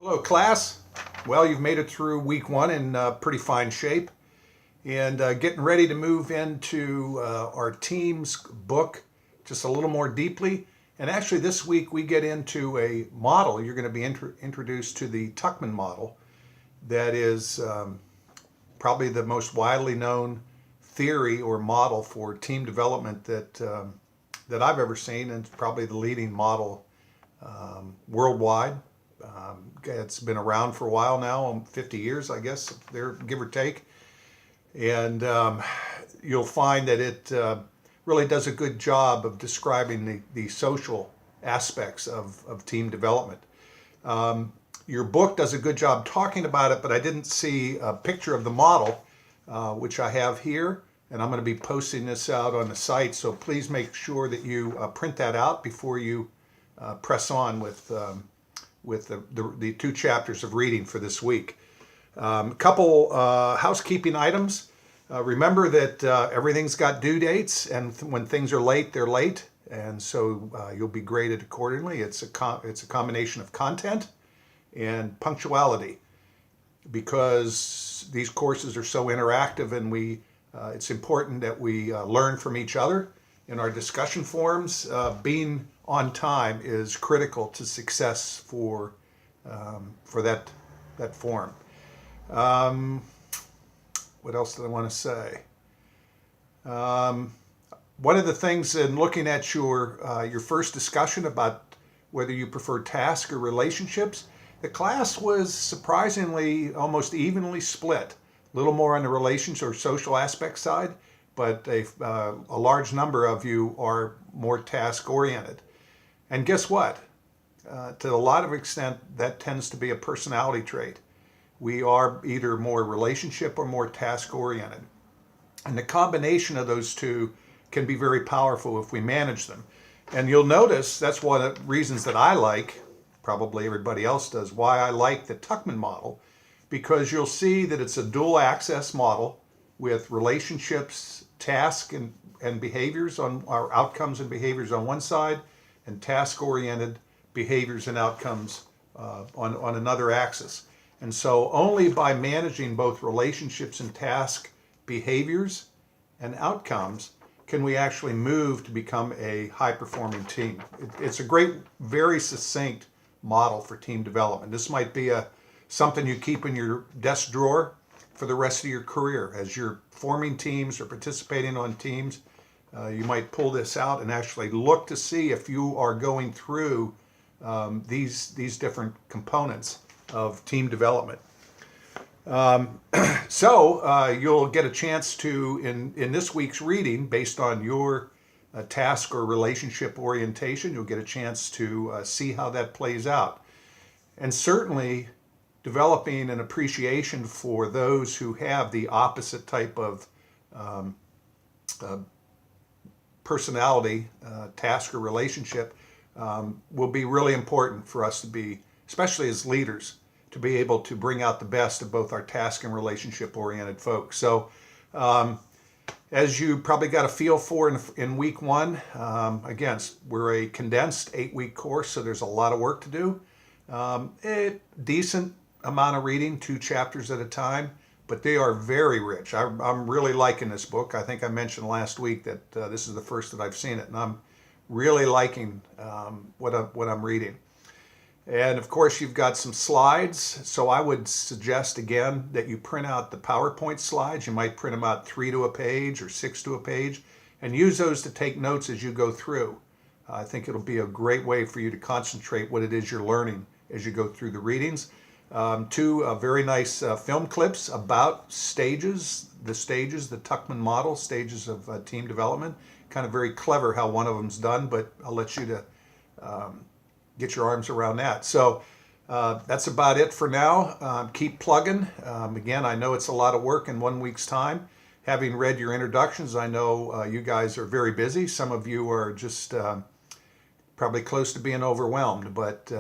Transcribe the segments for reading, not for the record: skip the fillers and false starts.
Hello, class. Well, you've made it through week one in pretty fine shape and getting ready to move into our team's book just a little more deeply. And actually, this week we get into a model. You're going to be introduced to the Tuckman model that is probably the most widely known theory or model for team development that I've ever seen, and it's probably the leading model worldwide. It's been around for a while now, 50 years, I guess, there, give or take. And you'll find that it really does a good job of describing the social aspects of team development. Your book does a good job talking about it, but I didn't see a picture of the model, which I have here. And I'm going to be posting this out on the site. So please make sure that you print that out before you press on with the two chapters of reading for this week. A couple housekeeping items. Remember that everything's got due dates, and when things are late, they're late, and so you'll be graded accordingly. It's a combination of content and punctuality, because these courses are so interactive, and it's important that we learn from each other in our discussion forums. Being on time is critical to success for that forum. What else did I want to say? One of the things in looking at your first discussion about whether you prefer task or relationships, the class was surprisingly almost evenly split. A little more on the relations or social aspect side, but a large number of you are more task oriented. And guess what? To a lot of extent, that tends to be a personality trait. We are either more relationship or more task oriented. And the combination of those two can be very powerful if we manage them. And you'll notice that's one of the reasons that I like, probably everybody else does, why I like the Tuckman model, because you'll see that it's a dual access model with relationships, task and behaviors on our outcomes and behaviors on one side, and task-oriented behaviors and outcomes on another axis. And so only by managing both relationships and task behaviors and outcomes can we actually move to become a high-performing team. It's a great, very succinct model for team development. This might be something you keep in your desk drawer for the rest of your career. As you're forming teams or participating on teams, you might pull this out and actually look to see if you are going through these different components of team development. So you'll get a chance to, in this week's reading, based on your task or relationship orientation, you'll get a chance to see how that plays out. And certainly developing an appreciation for those who have the opposite type of personality, task or relationship, will be really important for us to be, especially as leaders, to be able to bring out the best of both our task and relationship oriented folks. So as you probably got a feel for in week one, again, we're a condensed 8-week course, so there's a lot of work to do. A decent amount of reading, 2 chapters at a time, but they are very rich. I'm really liking this book. I think I mentioned last week that this is the first that I've seen it, and I'm really liking what I'm reading. And of course, you've got some slides, so I would suggest again that you print out the PowerPoint slides. You might print them out 3 to a page or 6 to a page, and use those to take notes as you go through. I think it'll be a great way for you to concentrate what it is you're learning as you go through the readings. 2 very nice film clips about the Tuckman model, stages of team development. Kind of very clever how one of them's done, but I'll let you to get your arms around that. So that's about it for now. Keep plugging. Again, I know it's a lot of work in 1 week's time. Having read your introductions, I know you guys are very busy. Some of you are just probably close to being overwhelmed, but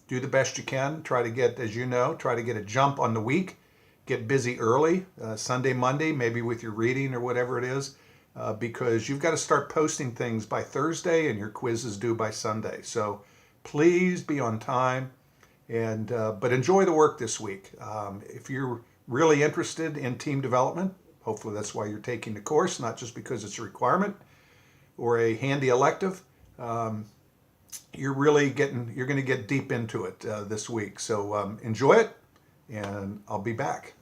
do the best you can. Try to get, as you know, try to get a jump on the week. Get busy early, Sunday, Monday, maybe with your reading or whatever it is, because you've got to start posting things by Thursday and your quiz is due by Sunday. So please be on time And but enjoy the work this week. If you're really interested in team development, hopefully that's why you're taking the course, not just because it's a requirement or a handy elective. You're going to get deep into it this week. So enjoy it, and I'll be back.